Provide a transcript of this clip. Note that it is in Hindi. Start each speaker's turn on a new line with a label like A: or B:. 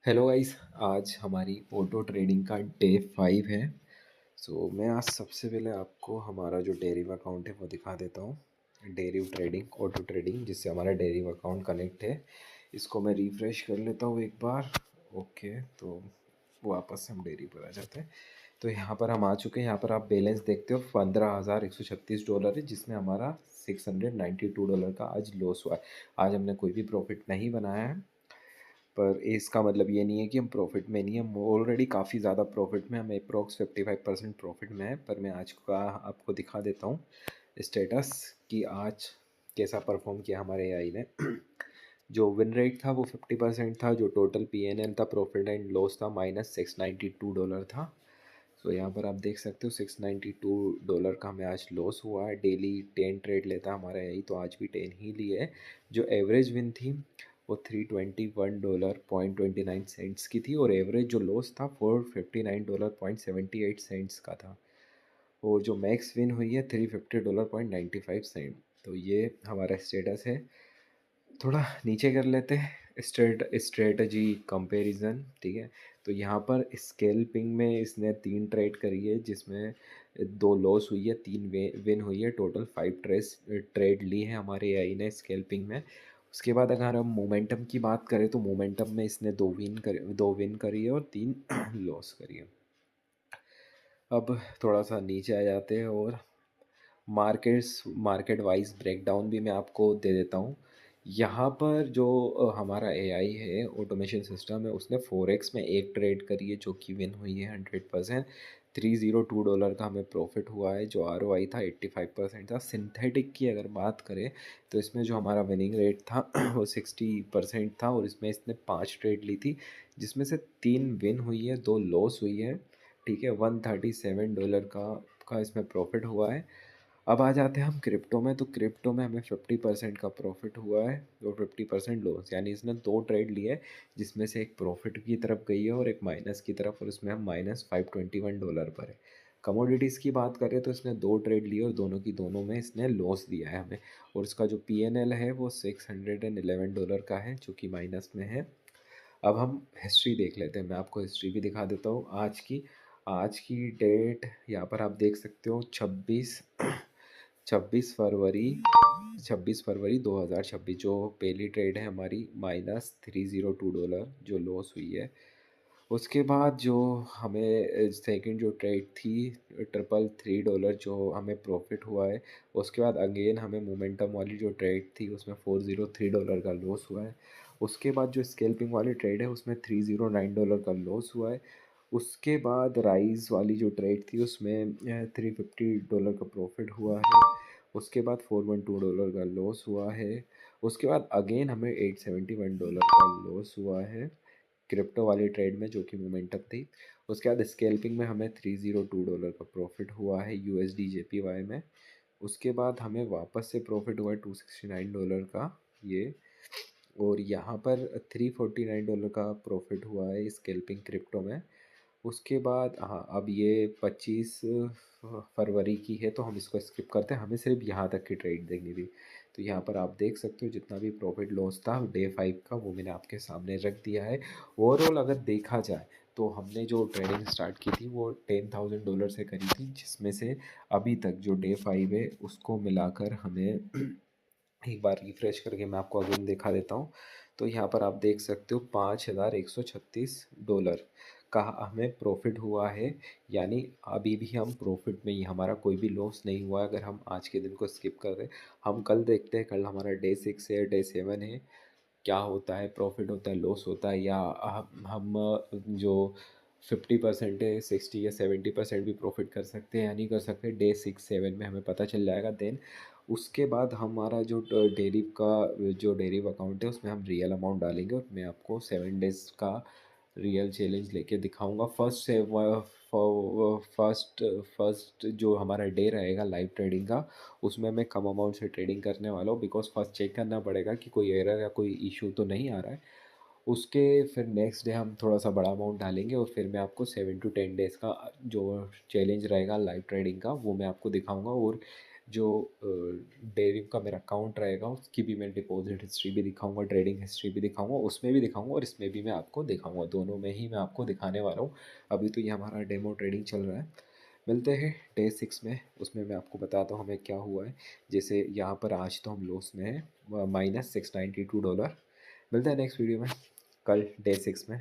A: Hello guys. आज हमारी ऑटो ट्रेडिंग का डे 5 है। मैं आज सबसे पहले आपको हमारा जो डेरिव अकाउंट है वो दिखा देता हूँ। डेरिव ट्रेडिंग, ऑटो ट्रेडिंग, जिससे हमारा डेरिव अकाउंट कनेक्ट है। इसको मैं रिफ़्रेश कर लेता हूँ एक बार। ओके, तो वापस से हम डेरी पर आ जाते हैं। तो यहाँ पर हम आ चुके हैं। यहाँ पर आप बैलेंस देखते हो, $15,136 है, जिसमें हमारा $692 का आज लॉस हुआ है। आज हमने कोई भी प्रॉफिट नहीं बनाया है, पर इसका मतलब ये नहीं है कि हम प्रॉफिट में नहीं हैं। हम ऑलरेडी काफ़ी ज़्यादा प्रॉफिट में, हम अप्रॉक्स 55% प्रॉफिट में है। पर मैं आज का आपको दिखा देता हूँ स्टेटस कि आज कैसा परफॉर्म किया हमारे एआई ने। जो विन रेट था वो 50% था। जो टोटल पीएनएल था, प्रॉफिट एंड लॉस था, -$692 था। यहाँ पर आप देख सकते हो $692 का हमें आज लॉस हुआ है। डेली 10 ट्रेड लेता है हमारा यही, तो आज भी 10 ही लिए है। जो एवरेज विन थी वो $321.29 की थी, और एवरेज जो लॉस था $459.78 का था। और जो मैक्स विन हुई है $350.95। तो ये हमारा स्टेटस है। थोड़ा नीचे कर लेते हैं स्ट्रेटजी कंपैरिजन, ठीक है। तो यहाँ पर स्कैल्पिंग में इसने 3 ट्रेड करी है, जिसमें 2 लॉस हुई है, 3 विन हुई है। टोटल 5 ट्रेड ली है हमारे एआई ने स्कैल्पिंग में। उसके बाद अगर हम मोमेंटम की बात करें तो मोमेंटम में इसने 2 विन करी है और 3 लॉस करी है। अब थोड़ा सा नीचे आ जाते हैं और मार्केट वाइज ब्रेकडाउन भी मैं आपको दे देता हूँ। यहाँ पर जो हमारा एआई है, ऑटोमेशन सिस्टम है, उसने फॉरेक्स में एक ट्रेड करी है जो कि विन हुई है 100%। $302 का हमें प्रॉफिट हुआ है। जो आरओआई था 85% था। सिंथेटिक की अगर बात करें तो इसमें जो हमारा विनिंग रेट था वो 60% था, और इसमें इसने 5 ट्रेड ली थी, जिसमें से 3 विन हुई है, 2 लॉस हुई है, ठीक है। $137 का इसमें प्रॉफिट हुआ है। अब आ जाते हैं हम क्रिप्टो में। तो क्रिप्टो में हमें 50% का प्रॉफिट हुआ है और 50% लॉस, यानी इसने 2 ट्रेड लिए हैं, जिसमें से एक प्रॉफिट की तरफ गई है और एक माइनस की तरफ, और उसमें हम -$521 पर है। कमोडिटीज़ की बात करें तो इसने 2 ट्रेड लिए और दोनों की दोनों में इसने लॉस दिया है हमें, और इसका जो पीएनएल है वो $611 का है, जो कि माइनस में है। अब हम हिस्ट्री देख लेते हैं। मैं आपको हिस्ट्री भी दिखा देता हूँ आज की डेट। यहाँ पर आप देख सकते हो 26 फरवरी 2026, जो पहली ट्रेड है हमारी -$302 जो लॉस हुई है। उसके बाद जो हमें सेकंड जो ट्रेड थी $333 जो हमें प्रॉफिट हुआ है। उसके बाद अगेन हमें मोमेंटम वाली जो ट्रेड थी उसमें $403 का लॉस हुआ है। उसके बाद जो स्कैल्पिंग वाली ट्रेड है उसमें $309 का लॉस हुआ है। उसके बाद राइज़ वाली जो ट्रेड थी उसमें $350 का प्रॉफिट हुआ है। उसके बाद $412 का लॉस हुआ है। उसके बाद अगेन हमें $871 का लॉस हुआ है क्रिप्टो वाली ट्रेड में, जो कि मोमेंटम थी। उसके बाद स्कैल्पिंग में हमें $302 का प्रॉफिट हुआ है यूएसडी जेपीवाई में। उसके बाद हमें वापस से प्रॉफिट हुआ है $269 का ये, और यहाँ पर $349 का प्रॉफिट हुआ है स्कैल्पिंग क्रिप्टो में। उसके बाद हाँ, अब ये 25 फरवरी की है, तो हम इसको स्किप करते हैं। हमें सिर्फ यहाँ तक की ट्रेड देखनी थी। तो यहाँ पर आप देख सकते हो जितना भी प्रॉफिट लॉस था डे 5 का, वो मैंने आपके सामने रख दिया है। ओवरऑल अगर देखा जाए तो हमने जो ट्रेडिंग स्टार्ट की थी वो $10,000 से करी थी, जिसमें से अभी तक जो डे 5 है उसको मिलाकर हमें एक बार रिफ्रेश करके मैं आपको अगेन दिखा देता हूँ। तो यहाँ पर आप देख सकते हो $5,136 का हमें प्रॉफिट हुआ है। यानी अभी भी हम प्रॉफिट में ही, हमारा कोई भी लॉस नहीं हुआ है अगर हम आज के दिन को स्किप कर दें। हम कल देखते हैं, कल हमारा डे 6 है, डे 7 है, क्या होता है, प्रॉफिट होता है, लॉस होता है, या हम जो 50% है 60 या 70% भी प्रॉफिट कर सकते हैं या नहीं कर सकते। डे 6-7 में हमें पता चल जाएगा। देन उसके बाद हमारा जो डेरिव का जो डेरिव अकाउंट है उसमें हम रियल अमाउंट डालेंगे, और मैं आपको 7 डेज़ का रियल चैलेंज लेके दिखाऊंगा। फर्स्ट जो हमारा डे रहेगा लाइव ट्रेडिंग का, उसमें मैं कम अमाउंट से ट्रेडिंग करने वाला हूँ, बिकॉज फर्स्ट चेक करना पड़ेगा कि कोई एरर या कोई इशू तो नहीं आ रहा है। उसके फिर नेक्स्ट डे हम थोड़ा सा बड़ा अमाउंट डालेंगे, और फिर मैं आपको 7 to 10 डेज़ का जो चैलेंज रहेगा लाइव ट्रेडिंग का वो मैं आपको दिखाऊंगा। और जो डेरिव का मेरा अकाउंट रहेगा उसकी भी मैं डिपॉजिट हिस्ट्री भी दिखाऊंगा, ट्रेडिंग हिस्ट्री भी दिखाऊंगा, उसमें भी दिखाऊंगा और इसमें भी मैं आपको दिखाऊंगा, दोनों में ही मैं आपको दिखाने वाला हूँ। अभी तो ये हमारा डेमो ट्रेडिंग चल रहा है। मिलते हैं डे 6 में, उसमें मैं आपको बताता हूँ हमें क्या हुआ है। जैसे यहाँ पर आज तो हम लॉस में हैं, -$692। मिलते हैं नेक्स्ट वीडियो में कल डे 6 में।